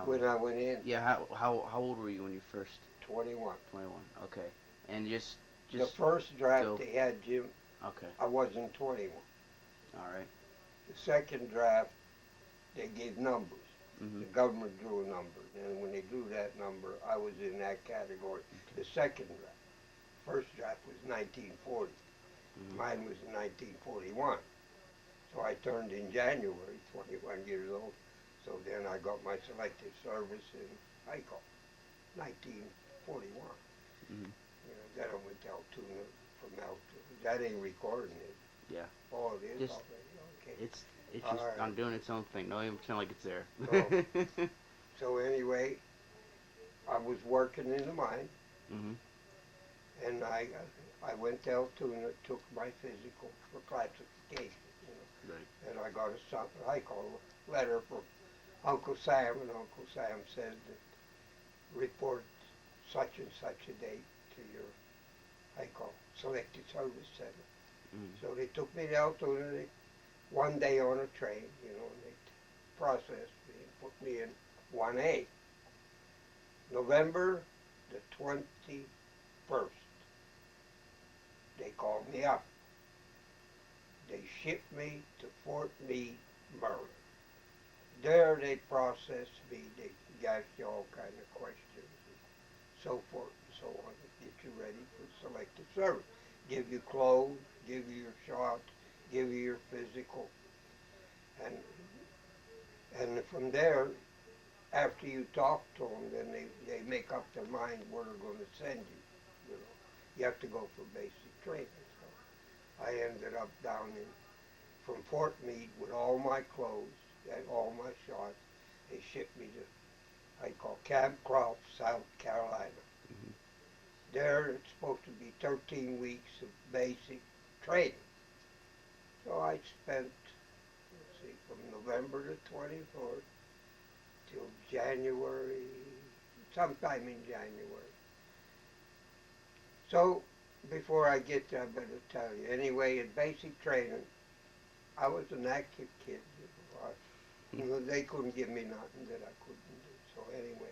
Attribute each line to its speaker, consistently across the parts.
Speaker 1: when I went in.
Speaker 2: Yeah, how old were you when you first?
Speaker 1: 21.
Speaker 2: 21. Okay. And
Speaker 1: The
Speaker 2: just
Speaker 1: first draft
Speaker 2: go.
Speaker 1: they had, Jim,
Speaker 2: Okay.
Speaker 1: I wasn't 21.
Speaker 2: All right.
Speaker 1: The second draft, they gave numbers.
Speaker 2: Mhm.
Speaker 1: The government drew a number, and when they drew that number, I was in that category.
Speaker 2: Okay.
Speaker 1: The second draft. First draft was 1940.
Speaker 2: Mhm.
Speaker 1: Mine was 1941. So I turned in January, 21 years old. So then I got my selective service in HICO, 1941.
Speaker 2: Mhm.
Speaker 1: You know, then I went to Altoona from Altoona. That ain't recording it.
Speaker 2: Yeah.
Speaker 1: Oh, it is
Speaker 2: Just
Speaker 1: already. Okay.
Speaker 2: it's
Speaker 1: All
Speaker 2: just
Speaker 1: right.
Speaker 2: on doing its own thing. Don't even pretend like it's there.
Speaker 1: So, so anyway, I was working in the mine,
Speaker 2: Mhm.
Speaker 1: and I went to Altoona, took my physical for classification, you know,
Speaker 2: Right.
Speaker 1: and I got I call a letter from Uncle Sam, and Uncle Sam said that report such and such a date to your, I call selected service center.
Speaker 2: Mhm.
Speaker 1: So they took me to Altoona, one day on a train, you know, and they processed me and put me in 1A. November the 21st, they called me up. They shipped me to Fort Meade, Maryland. There they processed me. They asked you all kind of questions and so forth and so on to get you ready for selective service. Give you clothes, give you your shots, give you your physical, and from there, after you talk to them, then they make up their mind where they're going to send you. You know, you have to go for basic training. So I ended up down in from Fort Meade with all my clothes and all my shots. They shipped me to I call Camp Croft, South Carolina.
Speaker 2: Mhm.
Speaker 1: There it's supposed to be 13 weeks of basic training. So I spent, let's see, from November the 24th till January, sometime in January. So before I get there, I better tell you. Anyway, in basic training, I was an active kid. They couldn't give me nothing that I couldn't do. So anyway,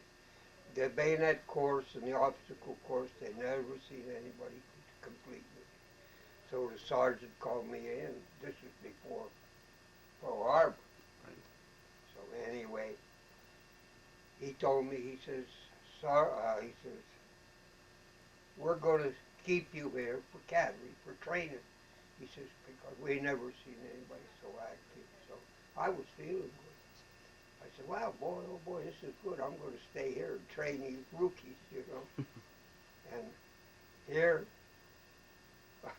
Speaker 1: the bayonet course and the obstacle course, they never seen anybody complete it. So the sergeant called me in. This was before Pearl Harbor.
Speaker 2: Right.
Speaker 1: So anyway, he told me, he says, sir, he says, we're going to keep you here for cavalry, for training. He says, because we never seen anybody so active. So I was feeling good. I said, wow, boy, oh boy, this is good. I'm going to stay here and train these rookies, you know. And here,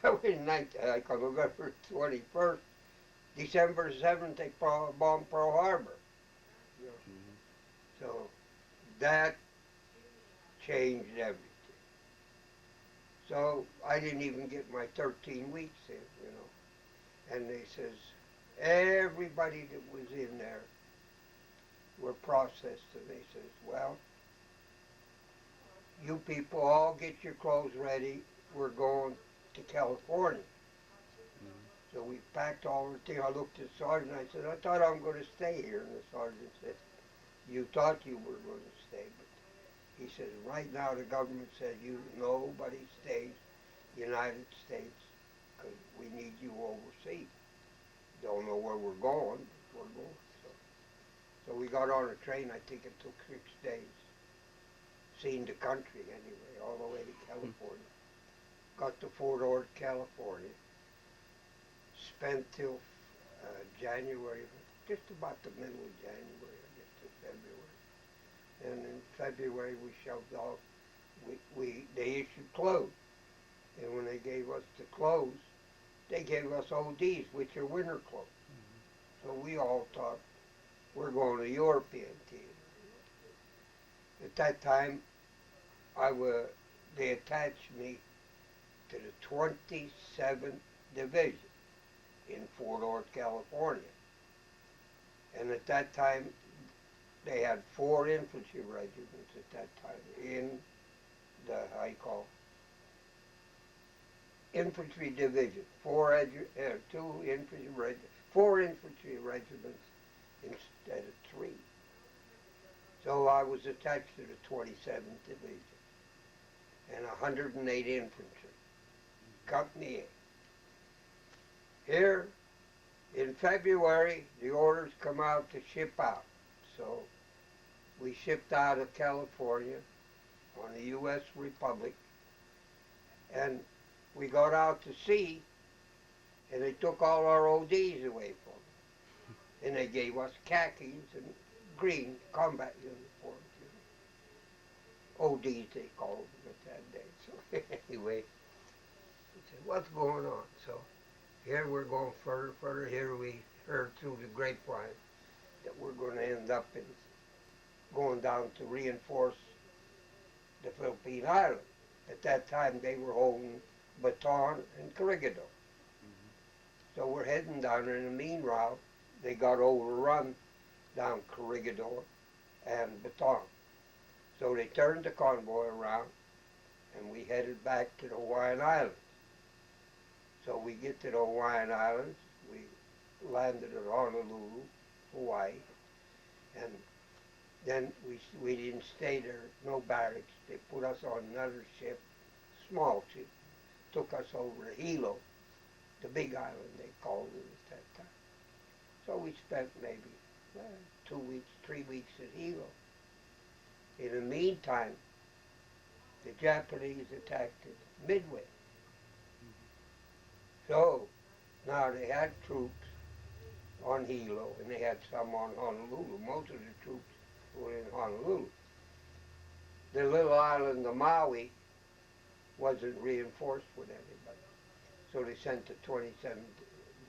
Speaker 1: like on November 21st, December 7th, they bombed Pearl Harbor. You know.
Speaker 2: Mhm.
Speaker 1: So that changed everything. So I didn't even get my 13 weeks in, you know. And they says, everybody that was in there were processed. And they says, well, you people all get your clothes ready. We're going to California.
Speaker 2: Mhm.
Speaker 1: So we packed all the thing. I looked at the sergeant. I said, I thought I'm going to stay here. And the sergeant said, you thought you were going to stay. But he says, right now the government says nobody stays United States because we need you overseas. Don't know where we're going, but we're going. So we got on a train. I think it took 6 days. Seen the country anyway, all the way to California. Got to Fort Ord, California. Spent till January, just about the middle of January, I guess, to February. And in February we shoved off. They issued clothes, and when they gave us the clothes, they gave us ODs, which are winter clothes. So we all thought we're going to European theater. At that time, they attached me to the 27th Division in Fort Ord, California. And at that time, they had 4 infantry regiments at that time in the, I call, Infantry Division. 4 infantry regiments instead of 3. So I was attached to the 27th Division and 108 Infantry, Company A. Here, in February, the orders come out to ship out. So we shipped out of California on the U.S. Republic, and we got out to sea, and they took all our ODs away from us. And they gave us khakis and green combat uniforms. ODs they called them at that day. So anyway, we said, what's going on? So here we're going further. Here we heard through the grapevine that we're going to end up in going down to reinforce the Philippine Islands. At that time, they were holding Bataan and Corregidor. So we're heading down. In the meanwhile, they got overrun down Corregidor and Bataan. So they turned the convoy around, and we headed back to the Hawaiian Islands. So we get to the Hawaiian Islands. We landed at Honolulu, Hawaii, and then we didn't stay there, no barracks. They put us on another ship, small ship, took us over to Hilo, the big island they called it at that time. So we spent maybe 2 weeks, 3 weeks at Hilo. In the meantime, the Japanese attacked at Midway. So now they had troops on Hilo, and they had some on Honolulu. Most of the troops were in Honolulu. The little island of Maui wasn't reinforced with anybody. So they sent the 27th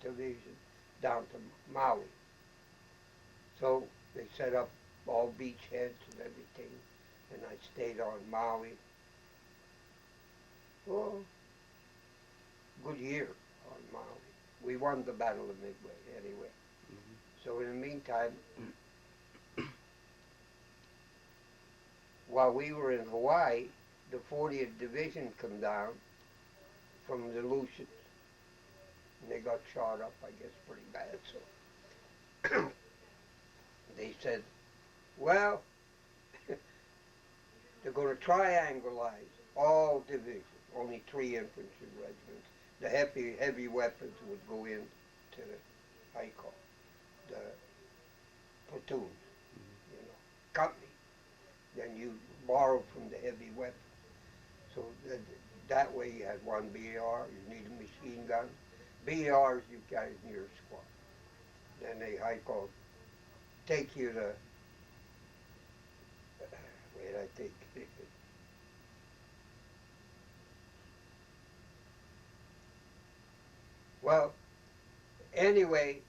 Speaker 1: Division down to Maui. So they set up all beachheads and everything, and I stayed on Maui. Well, good year on Maui. We won the Battle of Midway anyway. So in the meantime, while we were in Hawaii, the 40th Division come down from the Luzon, and they got shot up, I guess, pretty bad. So they said, well, they're going to triangulize all divisions, only 3 infantry regiments. The heavy weapons would go into the, the platoons, company. Then you borrow from the heavy weapons. So that way you had 1 BAR, you need a machine gun. BARs you carried in your squad. Then they take you to, wait, I think, well, anyway,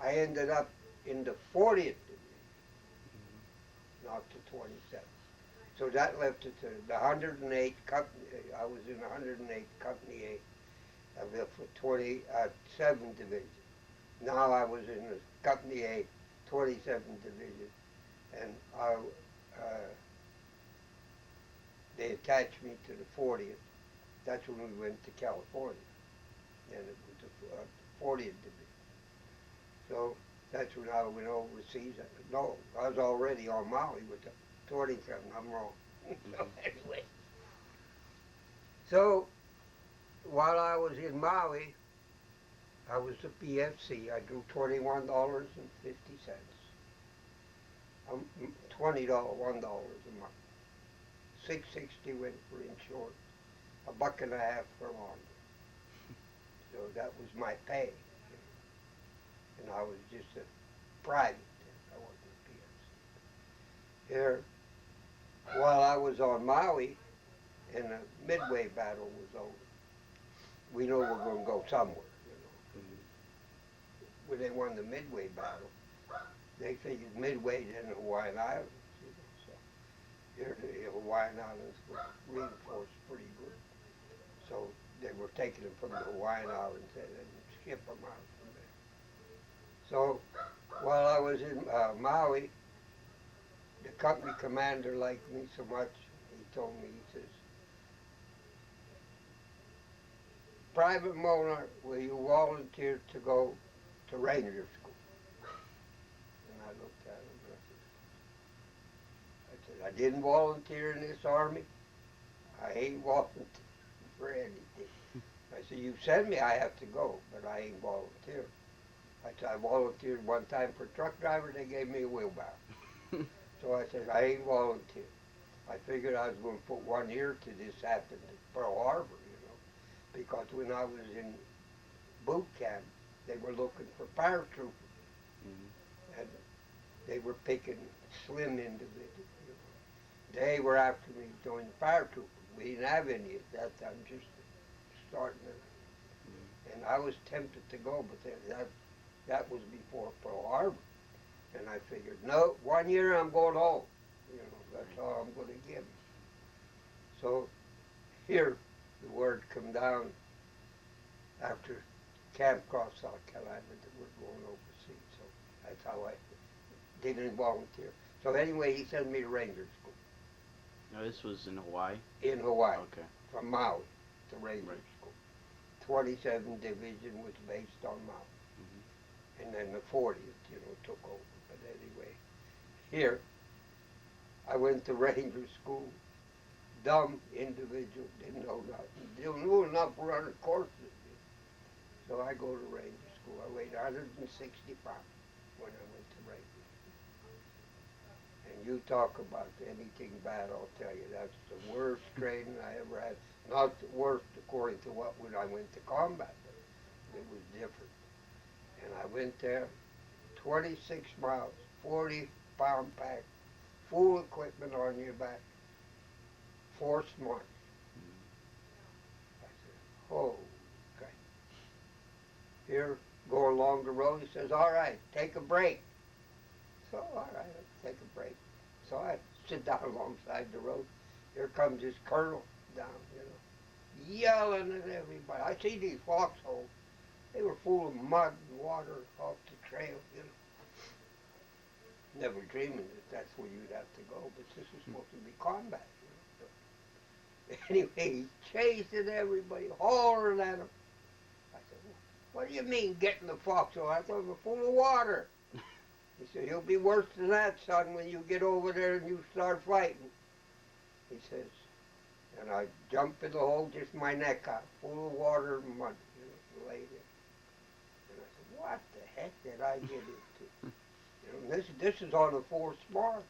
Speaker 1: I ended up in the 40th Division, not the 27th. So that left it to the 108 Company. I was in 108 Company A of the 27th Division. Now I was in the Company A, 27th Division, and they attached me to the 40th. That's when we went to California, and it was the 40th Division. So that's when I went overseas. No, I was already on Maui with the 27th. I'm wrong. So anyway, so while I was in Maui, I was a PFC. I drew $21.50. $1 a month. $6.60 went for insurance. $1.50 for laundry. So that was my pay. And I was just a private. I wasn't a PFC. Here, while I was on Maui, and the Midway battle was over, we know we're going to go somewhere. When they won the Midway battle, they figured Midway in the Hawaiian Islands. So here the Hawaiian Islands were reinforced pretty good. So they were taking them from the Hawaiian Islands and ship them out from there. So while I was in Maui, the company commander liked me so much, he told me, he says, Private Molnar, will you volunteer to go to Ranger School? And I looked at him and I I didn't volunteer in this army. I ain't volunteering for anything. I said, you send me, I have to go, but I ain't volunteering. I said, I volunteered one time for truck driver, they gave me a wheelbarrow. So I said, I ain't volunteering. I figured I was going to put 1 year to this happened at Pearl Harbor, because when I was in boot camp, they were looking for paratroopers. And they were picking slim individuals. They were after me to join the paratroopers. We didn't have any at that time, just starting it. And I was tempted to go, but that was before Pearl Harbor. And I figured, no, 1 year I'm going home. That's all I'm going to give. So here, the word come down after Camp Cross, South Carolina, that we're going overseas. So that's how I didn't volunteer. So anyway, he sent me to Ranger School.
Speaker 2: No, this was in Hawaii?
Speaker 1: In Hawaii.
Speaker 2: Okay.
Speaker 1: From Maui to Ranger School. 27th Division was based on Maui. And then the 40th, took over. But anyway, here, I went to Ranger School. Dumb individual, didn't know nothing. Didn't know enough to run courses. So I go to Ranger School. I weighed 160 pounds when I went to Ranger School. And you talk about anything bad, I'll tell you, that's the worst training I ever had. Not the worst according to what when I went to combat. It was different. And I went there, 26 miles, 40-pound pack, full equipment on your back, forced march. I said, oh, okay. Here, go along the road, he says, all right, take a break. So, all right, let's take a break. So I sit down alongside the road. Here comes this colonel down, yelling at everybody. I see these foxholes. They were full of mud and water off the trail, Never dreaming that that's where you'd have to go, but this is supposed to be combat, Anyway, he's chasing everybody, hollering at them. I said, what do you mean getting the foxhole? I thought it was full of water. He said, you'll be worse than that, son, when you get over there and you start fighting. He says, and I jumped in the hole, just my neck out, full of water and mud, laid in. And I said, what the heck did I get into? This is on the 4 smarts.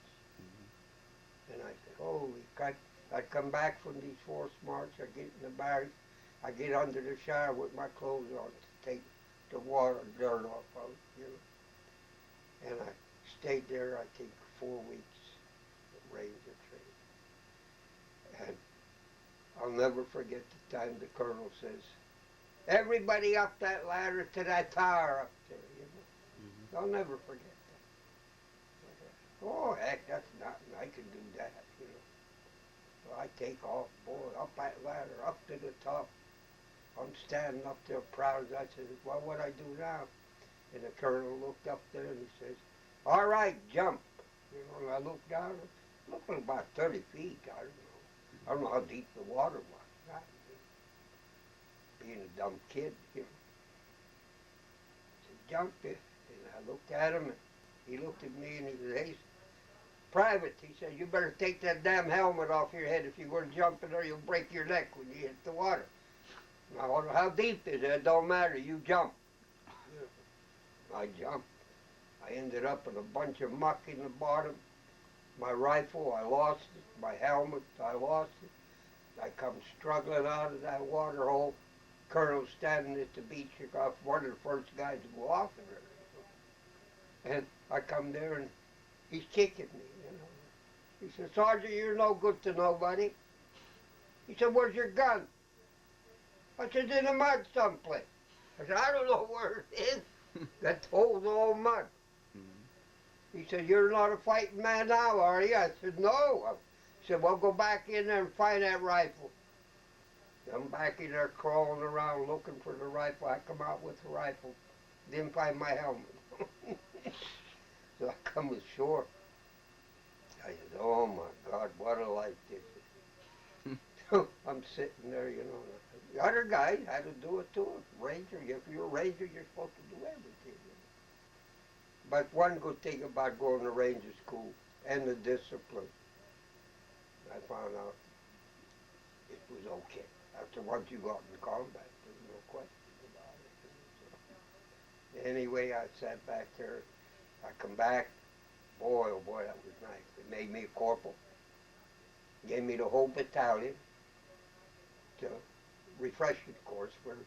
Speaker 1: And I said, holy crap. I'd come back from these 4 smarts, I get in the barracks, I get under the shower with my clothes on to take the water, dirt off of it, And I stayed there, I think, 4 weeks at Ranger training. And I'll never forget the time the colonel says, everybody up that ladder to that tower up there, I'll never forget that. Oh, heck, that's nothing. I can do that, So I take off, boy, up that ladder, up to the top. I'm standing up there proud. I said, well, what I do now? And the colonel looked up there and he says, all right, jump. And I looked down, looking about 30 feet. I don't know how deep the water was. Being a dumb kid, I said, jump it. And I looked at him, and he looked at me, and he said, hey, Private, he said, you better take that damn helmet off your head if you're going to jump in there, you'll break your neck when you hit the water. I wonder how deep is it? It don't matter, you jump. I jumped. I ended up in a bunch of muck in the bottom. My rifle, I lost it. My helmet, I lost it. I come struggling out of that water hole. Colonel standing at the beach, one of the first guys to go off in there. And I come there and he's kicking me, He said, Sergeant, you're no good to nobody. He said, where's your gun? I said, in the mud someplace. I said, I don't know where it is. That hole's all mud. He said, you're not a fighting man now, are you? I said, no. He said, well, go back in there and find that rifle. I'm back in there crawling around looking for the rifle. I come out with the rifle. Didn't find my helmet. So I come ashore. I said, oh my God, what a life this is. So I'm sitting there, The other guy had to do it too. Ranger, if you're a ranger, you're supposed to do everything. But one good thing about going to ranger school and the discipline, I found out it was okay. After once you got in combat, there's no question about it. So, anyway, I sat back there. I come back. Boy, oh boy, that was nice. They made me a corporal. Gave me the whole battalion to refreshment course for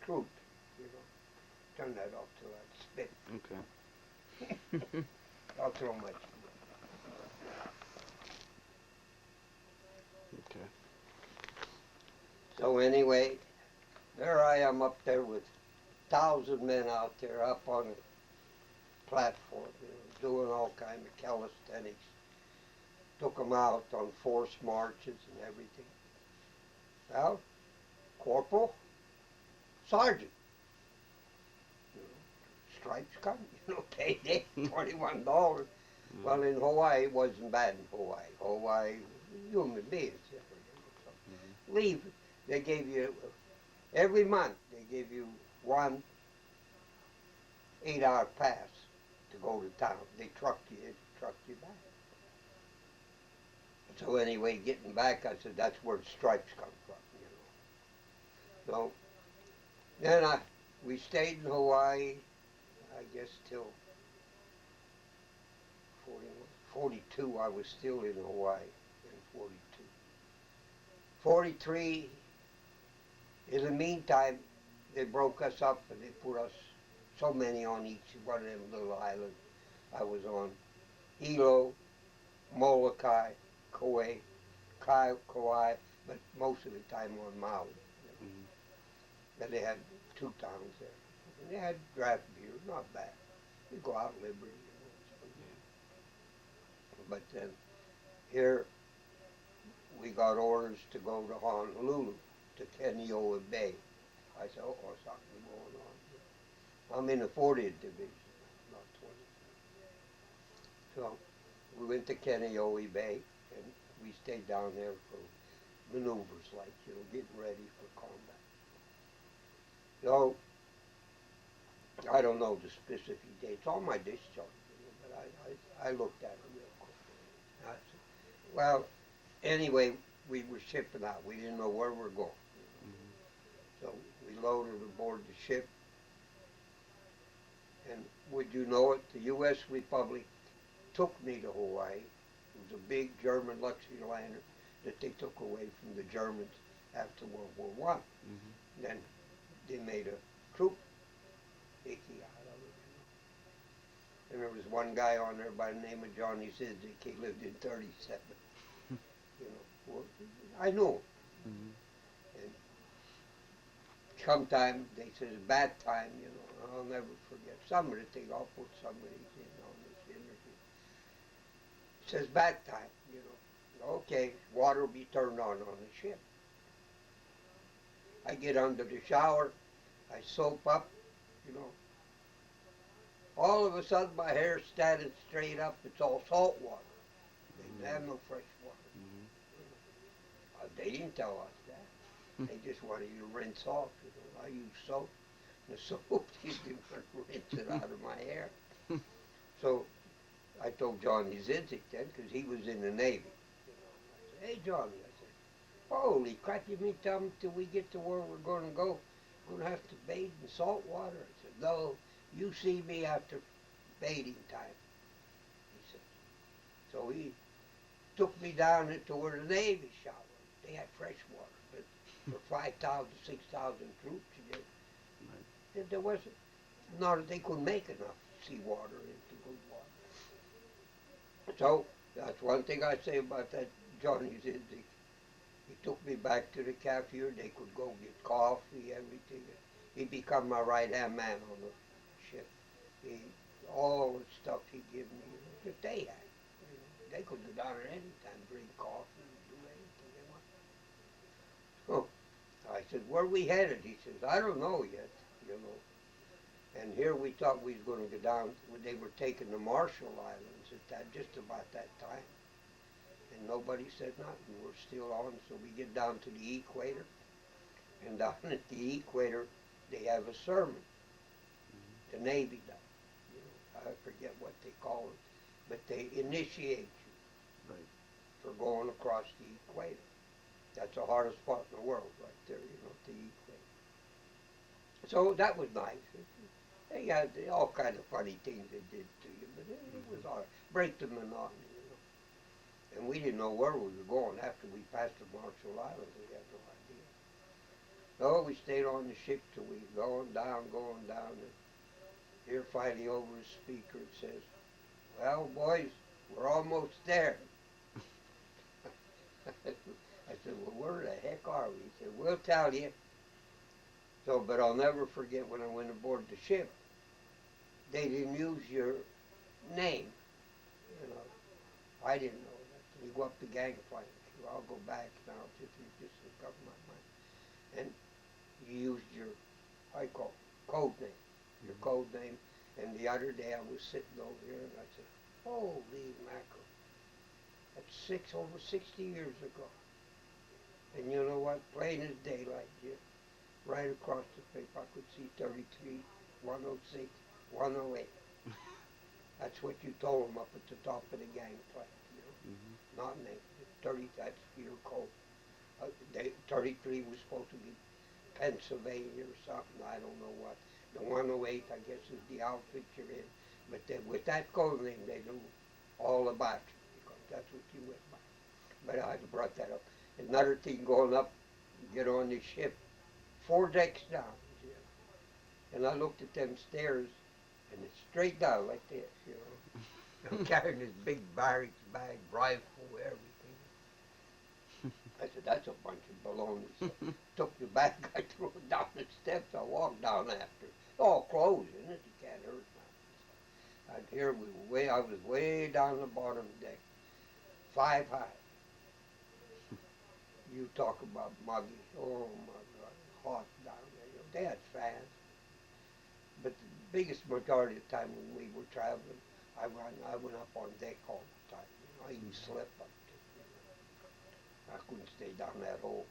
Speaker 1: troops. You know, turn that off till I spit.
Speaker 2: Okay.
Speaker 1: I'll throw my.
Speaker 2: Okay.
Speaker 1: So anyway, there I am up there with 1,000 men out there up on a platform, you know, doing all kind of calisthenics. Took them out on forced marches and everything. Well, corporal, sergeant, you know, stripes come, you know, payday, $21. Well, in Hawaii, it wasn't bad in Hawaii. Hawaii, human beings, you know, so leave. They gave you, every month, they gave you one 8-hour pass to go to town. They trucked you in, trucked you back. So anyway, getting back, I said, that's where the stripes come from, you know. So then we stayed in Hawaii, I guess, till 42. I was still in Hawaii in 42. 43, in the meantime, they broke us up and they put us, so many on each one of them little islands. I was on Hilo, Molokai, Kauai, but most of the time on Maui. And they had 2 towns there. And they had draft beer, not bad. You go out Liberty, you know. But then here we got orders to go to Honolulu, to Kaneohe Bay. I said, oh, something going on. I'm in the 40th Division, not 20th. So we went to Kaneohe Bay, and we stayed down there for maneuvers, like, you know, getting ready for combat. So, I don't know the specific dates on my discharge, you know, but I looked at it real quick. I said, well, anyway, we were shipping out. We didn't know where we were going. So we loaded aboard the ship, and would you know it, the U.S. Republic took me to Hawaii. It was a big German luxury liner that they took away from the Germans after World War I. Then they made a troop hickey out of it. And there was one guy on there by the name of Johnny Zizek. He lived in 37. You know, well, I knew him. And sometime they said a bad time, you know, I'll never forget. Some of the things, I'll put some of these in on this interview. It says bad time, you know. Okay, water will be turned on the ship. I get under the shower, I soap up, you know. All of a sudden my hair's standing straight up, it's all salt water. They didn't have no fresh water. They didn't tell us that. They just wanted you to rinse off, you know. I use soap. The soap didn't rinse it out of my hair. So I told Johnny Zizek then, because he was in the Navy. You know, I said, hey, Johnny, I said, holy crap, you mean tell me till we get to where we're going to go, we're going to have to bathe in salt water? I said, no, you see me after bathing time. He said, so he took me down into where the Navy showered. They had fresh water, but for 5,000, 6,000 troops, you did. Right. There wasn't, they couldn't make enough seawater into good water. So that's one thing I say about that Johnny Zizek. He took me back to the cafeteria. They could go get coffee, everything. He become my right-hand man on the ship. All the stuff he gave me, you know, that they had. You know, they could go down at any time, bring coffee, do anything they want. So I said, where are we headed? He says, I don't know yet, you know. And here we thought we was going to go down. They were taking the Marshall Islands just about that time. And nobody said nothing. We're still on. So we get down to the equator. And down at the equator, they have a sermon. The Navy does. You know, I forget what they call it. But they initiate you for going across the equator. That's the hardest part in the world right there, you know, the equator. So that was nice. They had all kind of funny things they did to you, but it was all right. Break the monotony, you know. And we didn't know where we were going after we passed the Marshall Islands. We had no idea. So we stayed on the ship till we going down, and here finally over the speaker it says, "Well, boys, we're almost there." I said, "Well, where the heck are we?" He said, "We'll tell you." So, but I'll never forget when I went aboard the ship, they didn't use your name. You know, I didn't know that. You go up the gangplank. I'll go back now just to cover my mind. And you used your, I call it, code name. Your code name. And the other day I was sitting over here and I said, "Holy mackerel. That's over 60 years ago." And you know what? Plain as daylight, yeah. Right across the paper I could see 33, 106, 108. That's what you told them up at the top of the gangplank, you know. Not name. 30, that's your code. 33 was supposed to be Pennsylvania or something, I don't know what. The 108, I guess, is the outfit you're in. But with that code name, they knew all about you, because that's what you went by. But I brought that up. Another thing going up, get on the ship, 4 decks down, you know. And I looked at them stairs, and it's straight down like this, you know. I'm carrying this big barracks bag, rifle, everything. I said, "That's a bunch of baloney." So took the bag, I threw it down the steps, I walked down after. All clothes in it, you can't hurt nothing. And here I was way down the bottom deck, 5 high. You talk about muggy, oh my God, hot down there. You know, they had fans. But the biggest majority of the time when we were traveling, I went up on deck all the time. You know, I even slept up there. You know. I couldn't stay down that hole.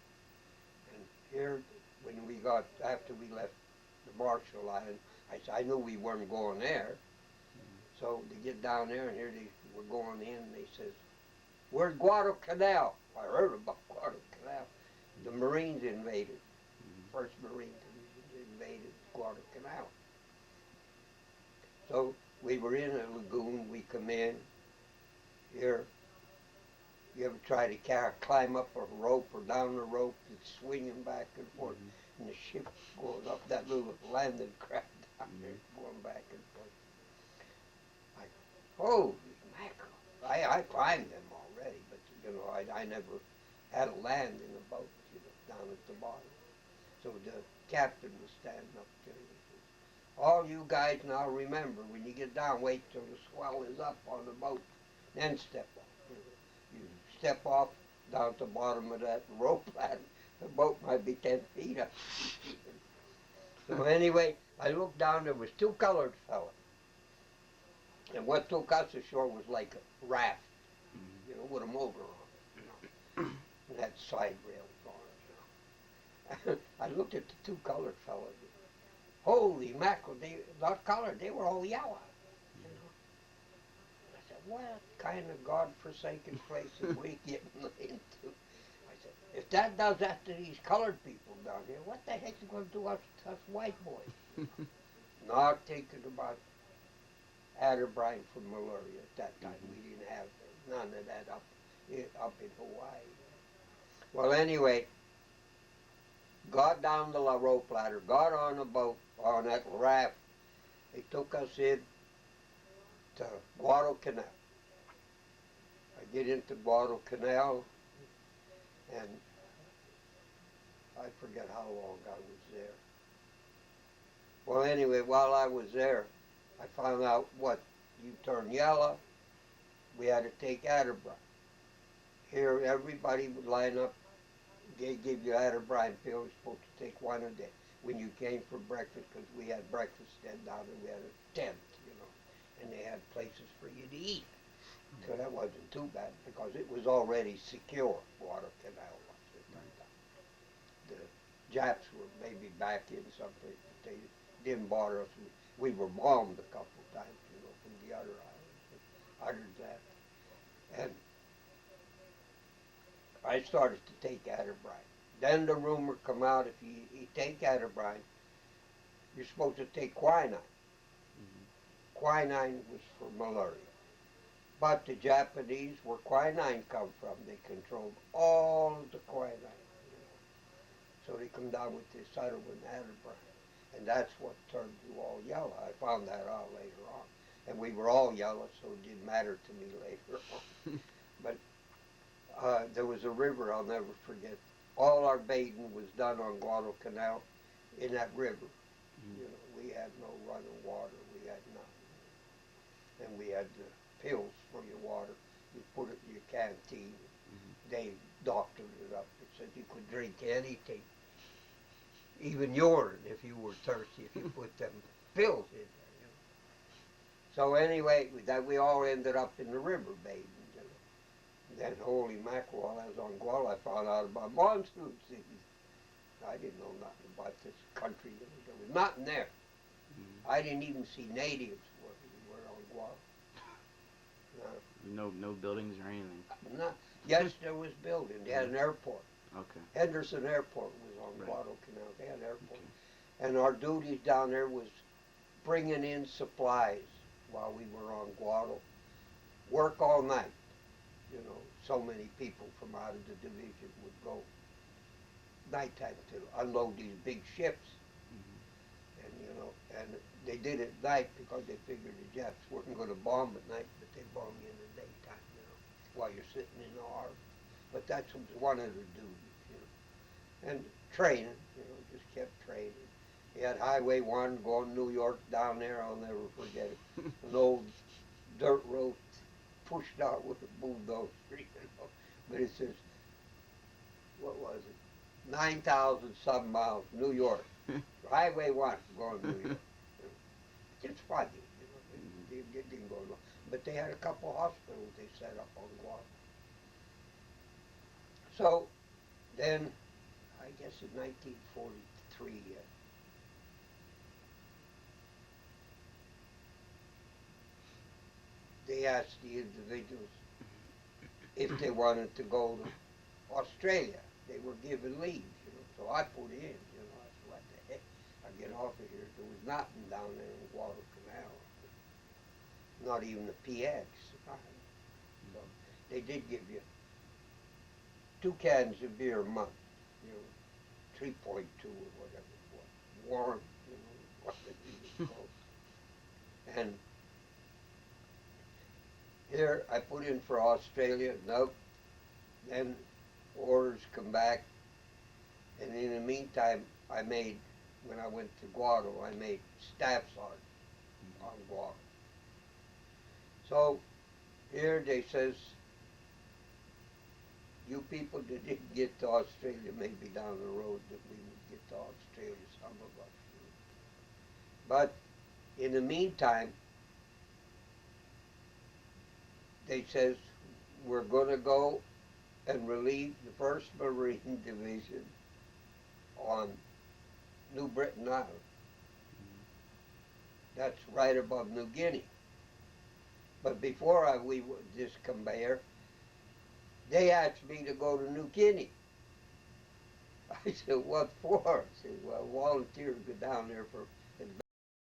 Speaker 1: And here, when after we left the Marshall Island, I knew we weren't going there. So they get down there, and here they were going in, and they says, "We're Guadalcanal." I heard about Guadalcanal. The Marines invaded. First Marine Division invaded Guadalcanal. So we were in a lagoon. We come in. Here, you ever try to climb up a rope or down a rope that's swinging back and forth, and the ship going up that little landing craft down there, going back and forth. Holy mackerel! I climbed them already, but you know I never had a land in a boat, you know, down at the bottom. So the captain was standing up there. He says, "All you guys now remember, when you get down, wait till the swell is up on the boat, then step off. You step off down at the bottom of that rope ladder, the boat might be 10 feet up." So anyway, I looked down, there was 2 colored fellas. And what took us ashore was like a raft, you know, with a motor on it, you know. And had side rails on it, you know. I looked at the 2 colored fellas. Holy mackerel, they not colored, they were all yellow, you know. I said, what kind of God-forsaken place are we getting into? I said, if that does that to these colored people down here, what the heck is going to do us white boys? Not thinking about Atterbrine from malaria at that time. We didn't have none of that up in Hawaii. Well, anyway, got down the rope ladder, got on a boat, on that raft. They took us in to Guadalcanal. I get into Guadalcanal, and I forget how long I was there. Well, anyway, while I was there, I found out what, you turn yellow, we had to take Atterbrine. Here, everybody would line up, they give you Atterbrine pills, you're supposed to take 1 a day. When you came for breakfast, because we had breakfast then down there, we had a tent, you know, and they had places for you to eat. So that wasn't too bad, because it was already secure, Guadalcanal was at that time. The Japs were maybe back in someplace, but they didn't bother us. We were bombed a couple of times, you know, from the other islands, but other than that. And I started to take Atterbrine. Then the rumor come out if you take Atterbrine, you're supposed to take quinine. Quinine was for malaria. But the Japanese, where quinine come from, they controlled all of the quinine. So they come down with this other one, Atterbrine. And that's what turned you all yellow. I found that out later on. And we were all yellow, so it didn't matter to me later on. But there was a river I'll never forget. All our bathing was done on Guadalcanal in that river. You know, we had no running water. We had nothing. And we had the pills for your water. You put it in your canteen. They doctored it up. They said you could drink anything, even urine if you were thirsty, if you put them pills in there. You know. So anyway, we all ended up in the river bathing. You know. Then holy mackerel, while I was on Guadalcanal, I found out about monsoon season. I didn't know nothing about this country. You know. There was nothing there. I didn't even see natives when we were on Guadalcanal.
Speaker 2: No buildings or anything.
Speaker 1: No. Yes, there was building. They had an airport.
Speaker 2: Okay.
Speaker 1: Henderson Airport was on
Speaker 2: Right.
Speaker 1: Guadalcanal. They had an airport.
Speaker 2: Okay.
Speaker 1: And our duties down there was bringing in supplies while we were on Guadalcanal. Work all night. You know, so many people from out of the division would go nighttime to unload these big ships. And, you know, and they did it at night because they figured the Japs weren't going to bomb at night, but they bomb you in the daytime, you know, while you're sitting in the harbor. But that's one of their duties, you know. And training, you know, just kept training. He had Highway 1 going to New York down there, I'll never forget it. An old dirt road pushed out with a bulldozer, you know. But it says, what was it? 9,000 some miles, New York. Highway 1 going to New York. It's funny, you know. It didn't go long. But they had a couple hospitals they set up on Guam. So then, I guess in 1943, they asked the individuals if they wanted to go to Australia. They were given leave, you know. So I put in, you know, I said, what the heck? I get off of here. There was nothing down there in Guadalcanal. Not even a PX. So they did give you 2 cans of beer a month, you know, 3.2 or whatever it was. Warm, you know, what it was called. And here I put in for Australia. Nope. Then orders come back. And in the meantime, I made, when I went to Guadalcanal, I made staff sergeant on Guadalcanal. So here they says, you people that didn't get to Australia, maybe down the road that we would get to Australia, some of us. But in the meantime, they says, we're going to go and relieve the 1st Marine Division on New Britain Island. That's right above New Guinea. But before we this conveyor, they asked me to go to New Guinea. I said, what for? I said, well, volunteer to go down there for